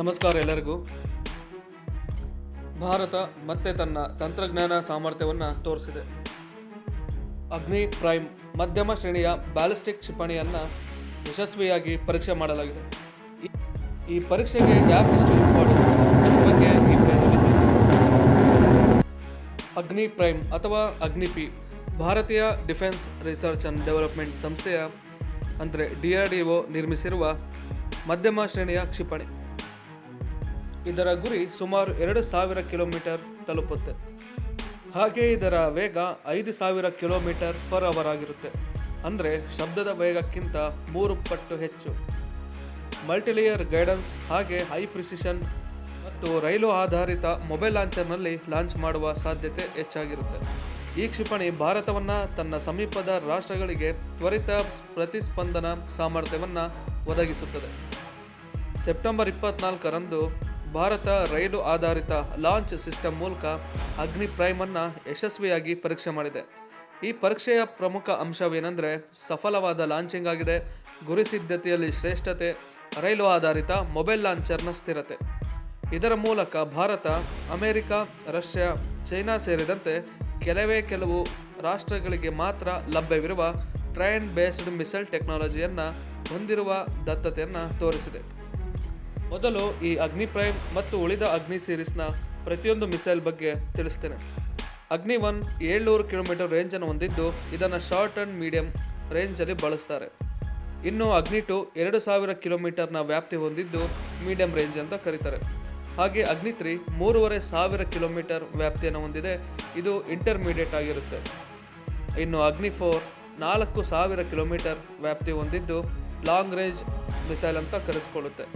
ನಮಸ್ಕಾರ ಎಲ್ಲರಿಗೂ. ಭಾರತ ಮತ್ತೆ ತನ್ನ ತಂತ್ರಜ್ಞಾನ ಸಾಮರ್ಥ್ಯವನ್ನು ತೋರಿಸಿದೆ. ಅಗ್ನಿ ಪ್ರೈಮ್ ಮಧ್ಯಮ ಶ್ರೇಣಿಯ ಬ್ಯಾಲಿಸ್ಟಿಕ್ ಕ್ಷಿಪಣಿಯನ್ನು ಯಶಸ್ವಿಯಾಗಿ ಪರೀಕ್ಷೆ ಮಾಡಲಾಗಿದೆ. ಈ ಪರೀಕ್ಷೆಗೆ ಯಾಕೆ ಇಷ್ಟು ಇಂಪಾರ್ಟೆನ್ಸ್ ಬಗ್ಗೆ ಈ ಪ್ರಯತ್ನವಿದೆ. ಅಗ್ನಿ ಪ್ರೈಮ್ ಅಥವಾ ಅಗ್ನಿಪಿ ಭಾರತೀಯ ಡಿಫೆನ್ಸ್ ರಿಸರ್ಚ್ ಅಂಡ್ ಡೆವಲಪ್ಮೆಂಟ್ ಸಂಸ್ಥೆಯ ಅಂದರೆ DRDO ನಿರ್ಮಿಸಿರುವ ಮಧ್ಯಮ ಶ್ರೇಣಿಯ ಕ್ಷಿಪಣಿ. ಇದರ ಗುರಿ ಸುಮಾರು 2000 ಕಿಲೋಮೀಟರ್ ತಲುಪುತ್ತೆ. ಹಾಗೆ ಇದರ ವೇಗ 5000 ಕಿಲೋಮೀಟರ್ ಪರ್ ಅವರ್ ಆಗಿರುತ್ತೆ. ಅಂದರೆ ಶಬ್ದದ ವೇಗಕ್ಕಿಂತ 3 ಪಟ್ಟು ಹೆಚ್ಚು. ಮಲ್ಟಿಲೇಯರ್ ಗೈಡೆನ್ಸ್ ಹಾಗೆ ಹೈ ಪ್ರಿಸಿಷನ್ ಮತ್ತು ರೈಲು ಆಧಾರಿತ ಮೊಬೈಲ್ ಲಾಂಚರ್ನಲ್ಲಿ ಲಾಂಚ್ ಮಾಡುವ ಸಾಧ್ಯತೆ ಹೆಚ್ಚಾಗಿರುತ್ತೆ. ಈ ಕ್ಷಿಪಣಿ ಭಾರತವನ್ನು ತನ್ನ ಸಮೀಪದ ರಾಷ್ಟ್ರಗಳಿಗೆ ತ್ವರಿತ ಪ್ರತಿಸ್ಪಂದನ ಸಾಮರ್ಥ್ಯವನ್ನು ಒದಗಿಸುತ್ತದೆ. ಸೆಪ್ಟೆಂಬರ್ 24ರಂದು ಭಾರತ ರೈಲು ಆಧಾರಿತ ಲಾಂಚ್ ಸಿಸ್ಟಮ್ ಮೂಲಕ ಅಗ್ನಿ ಪ್ರೈಮನ್ನು ಯಶಸ್ವಿಯಾಗಿ ಪರೀಕ್ಷೆ ಮಾಡಿದೆ. ಈ ಪರೀಕ್ಷೆಯ ಪ್ರಮುಖ ಅಂಶವೇನೆಂದರೆ ಸಫಲವಾದ ಲಾಂಚಿಂಗ್ ಆಗಿದೆ, ಗುರಿ ಸಿದ್ಧತೆಯಲ್ಲಿ ಶ್ರೇಷ್ಠತೆ, ರೈಲು ಆಧಾರಿತ ಮೊಬೈಲ್ ಲಾಂಚರ್ನ ಸ್ಥಿರತೆ. ಇದರ ಮೂಲಕ ಭಾರತ, ಅಮೆರಿಕ, ರಷ್ಯಾ, ಚೈನಾ ಸೇರಿದಂತೆ ಕೆಲವು ರಾಷ್ಟ್ರಗಳಿಗೆ ಮಾತ್ರ ಲಭ್ಯವಿರುವ ಟ್ರೈನ್ ಬೇಸ್ಡ್ ಮಿಸೈಲ್ ಟೆಕ್ನಾಲಜಿಯನ್ನು ಹೊಂದಿರುವ ದತ್ತತೆಯನ್ನು ತೋರಿಸಿದೆ. ಮೊದಲು ಈ ಅಗ್ನಿ ಪ್ರೈಮ್ ಮತ್ತು ಉಳಿದ ಅಗ್ನಿ ಸೀರೀಸ್ನ ಪ್ರತಿಯೊಂದು ಮಿಸೈಲ್ ಬಗ್ಗೆ ತಿಳಿಸ್ತೇನೆ. ಅಗ್ನಿ 1 700 ಕಿಲೋಮೀಟರ್ ರೇಂಜನ್ನು ಹೊಂದಿದ್ದು ಇದನ್ನು ಶಾರ್ಟ್ ಆ್ಯಂಡ್ ಮೀಡಿಯಂ ರೇಂಜಲ್ಲಿ ಬಳಸ್ತಾರೆ. ಇನ್ನು ಅಗ್ನಿ 2 2000 ಕಿಲೋಮೀಟರ್ನ ವ್ಯಾಪ್ತಿ ಹೊಂದಿದ್ದು ಮೀಡಿಯಂ ರೇಂಜ್ ಅಂತ ಕರೀತಾರೆ. ಹಾಗೆ ಅಗ್ನಿ 3 3500 ಕಿಲೋಮೀಟರ್ ವ್ಯಾಪ್ತಿಯನ್ನು ಹೊಂದಿದೆ, ಇದು ಇಂಟರ್ಮೀಡಿಯೇಟ್ ಆಗಿರುತ್ತೆ. ಇನ್ನು ಅಗ್ನಿ 4 4000 ಕಿಲೋಮೀಟರ್ ವ್ಯಾಪ್ತಿ ಹೊಂದಿದ್ದು ಲಾಂಗ್ ರೇಂಜ್ ಮಿಸೈಲ್ ಅಂತ ಕರೆಸಿಕೊಳ್ಳುತ್ತೆ.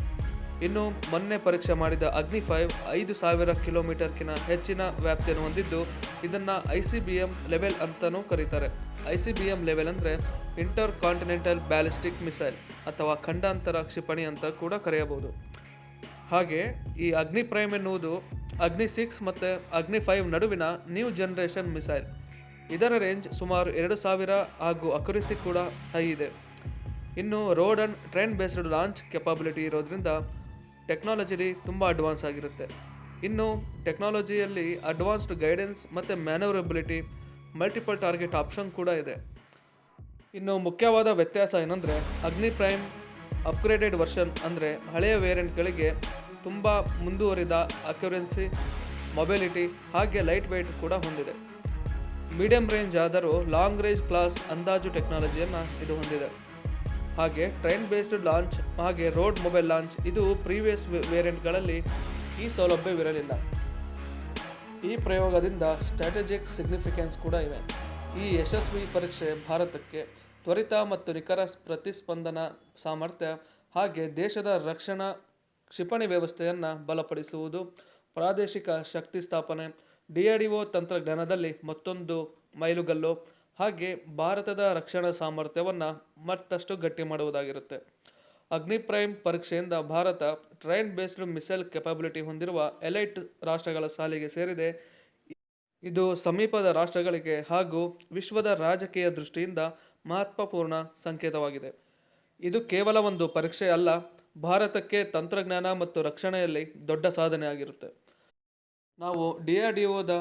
ಇನ್ನು ಮೊನ್ನೆ ಪರೀಕ್ಷೆ ಮಾಡಿದ ಅಗ್ನಿ 5 5000 ಕಿಲೋಮೀಟರ್ಗಿಂತ ಹೆಚ್ಚಿನ ವ್ಯಾಪ್ತಿಯನ್ನು ಹೊಂದಿದ್ದು ಇದನ್ನು ICBM ಲೆವೆಲ್ ಅಂತಲೂ ಕರೀತಾರೆ. ICBM ಲೆವೆಲ್ ಅಂದರೆ ಇಂಟರ್ ಕಾಂಟಿನೆಂಟಲ್ ಬ್ಯಾಲಿಸ್ಟಿಕ್ ಮಿಸೈಲ್ ಅಥವಾ ಖಂಡಾಂತರ ಕ್ಷಿಪಣಿ ಅಂತ ಕೂಡ ಕರೆಯಬಹುದು. ಹಾಗೆ ಈ ಅಗ್ನಿ ಪ್ರೈಮ್ ಎನ್ನುವುದು ಅಗ್ನಿ 6 ಮತ್ತು ಅಗ್ನಿ 5 ನಡುವಿನ ನ್ಯೂ ಜನರೇಷನ್ ಮಿಸೈಲ್. ಇದರ ರೇಂಜ್ ಸುಮಾರು 2000 ಹಾಗೂ ಅಕ್ಯುರಸಿ ಕೂಡ ಹೈ ಇದೆ. ಇನ್ನು road and train based launch capability ಇರೋದ್ರಿಂದ ಟೆಕ್ನಾಲಜಿಲಿ ತುಂಬ ಅಡ್ವಾನ್ಸ್ ಆಗಿರುತ್ತೆ. ಇನ್ನು ಟೆಕ್ನಾಲಜಿಯಲ್ಲಿ ಅಡ್ವಾನ್ಸ್ಡ್ ಗೈಡೆನ್ಸ್ ಮತ್ತು ಮ್ಯಾನೂವರಬಿಲಿಟಿ, ಮಲ್ಟಿಪಲ್ ಟಾರ್ಗೆಟ್ ಆಪ್ಷನ್ ಕೂಡ ಇದೆ. ಇನ್ನು ಮುಖ್ಯವಾದ ವ್ಯತ್ಯಾಸ ಏನಂದರೆ ಅಗ್ನಿ ಪ್ರೈಮ್ ಅಪ್ಗ್ರೇಡೆಡ್ ವರ್ಷನ್ ಅಂದರೆ ಹಳೆಯ ವೇರಿಯಂಟ್ಗಳಿಗೆ ತುಂಬ ಮುಂದುವರಿದ ಅಕ್ಯುರೆನ್ಸಿ, ಮೊಬಿಲಿಟಿ ಹಾಗೆ ಲೈಟ್ ವೆಯ್ಟ್ ಕೂಡ ಹೊಂದಿದೆ. ಮೀಡಿಯಂ ರೇಂಜ್ ಆದರೂ ಲಾಂಗ್ ರೇಂಜ್ ಕ್ಲಾಸ್ ಅಂದಾಜು ಟೆಕ್ನಾಲಜಿಯನ್ನು ಇದು ಹೊಂದಿದೆ. ಹಾಗೆ ಟ್ರೈನ್ ಬೇಸ್ಡ್ ಲಾಂಚ್ ಹಾಗೆ ರೋಡ್ ಮೊಬೈಲ್ ಲಾಂಚ್ ಇದು ಪ್ರೀವಿಯಸ್ ವೇರಿಯಂಟ್ಗಳಲ್ಲಿ ಈ ಸೌಲಭ್ಯವಿರಲಿಲ್ಲ. ಈ ಪ್ರಯೋಗದಿಂದ ಸ್ಟ್ರಾಟಜಿಕ್ ಸಿಗ್ನಿಫಿಕೆನ್ಸ್ ಕೂಡ ಇವೆ. ಈ ಯಶಸ್ವಿ ಪರೀಕ್ಷೆ ಭಾರತಕ್ಕೆ ತ್ವರಿತ ಮತ್ತು ನಿಖರ ಪ್ರತಿಸ್ಪಂದನ ಸಾಮರ್ಥ್ಯ ಹಾಗೆ ದೇಶದ ರಕ್ಷಣಾ ಕ್ಷಿಪಣಿ ವ್ಯವಸ್ಥೆಯನ್ನು ಬಲಪಡಿಸುವುದು, ಪ್ರಾದೇಶಿಕ ಶಕ್ತಿ ಸ್ಥಾಪನೆ, DRDO ತಂತ್ರಜ್ಞಾನದಲ್ಲಿ ಮತ್ತೊಂದು ಮೈಲುಗಲ್ಲು ಹಾಗೆ ಭಾರತದ ರಕ್ಷಣಾ ಸಾಮರ್ಥ್ಯವನ್ನು ಮತ್ತಷ್ಟು ಗಟ್ಟಿ ಮಾಡುವುದಾಗಿರುತ್ತೆ. ಅಗ್ನಿ ಪ್ರೈಮ್ ಪರೀಕ್ಷೆಯಿಂದ Bharat train based missile capability ಹೊಂದಿರುವ ಎಲೈಟ್ ರಾಷ್ಟ್ರಗಳ ಸಾಲಿಗೆ ಸೇರಿದೆ. ಇದು ಸಮೀಪದ ರಾಷ್ಟ್ರಗಳಿಗೆ ಹಾಗೂ ವಿಶ್ವದ ರಾಜಕೀಯ ದೃಷ್ಟಿಯಿಂದ ಮಹತ್ವಪೂರ್ಣ ಸಂಕೇತವಾಗಿದೆ. ಇದು ಕೇವಲ ಒಂದು ಪರೀಕ್ಷೆ ಅಲ್ಲ, ಭಾರತಕ್ಕೆ ತಂತ್ರಜ್ಞಾನ ಮತ್ತು ರಕ್ಷಣೆಯಲ್ಲಿ ದೊಡ್ಡ ಸಾಧನೆ ಆಗಿರುತ್ತೆ. ನಾವು DRDOದ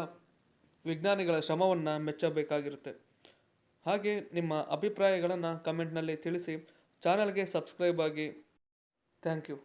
ವಿಜ್ಞಾನಿಗಳ ಶ್ರಮವನ್ನು ಮೆಚ್ಚಬೇಕಾಗಿರುತ್ತೆ. ಹಾಗೆ ನಿಮ್ಮ ಅಭಿಪ್ರಾಯಗಳನ್ನು ಕಮೆಂಟ್ನಲ್ಲಿ ತಿಳಿಸಿ. ಚಾನಲ್ಗೆ ಸಬ್ಸ್ಕ್ರೈಬ್ ಆಗಿ. Thank you.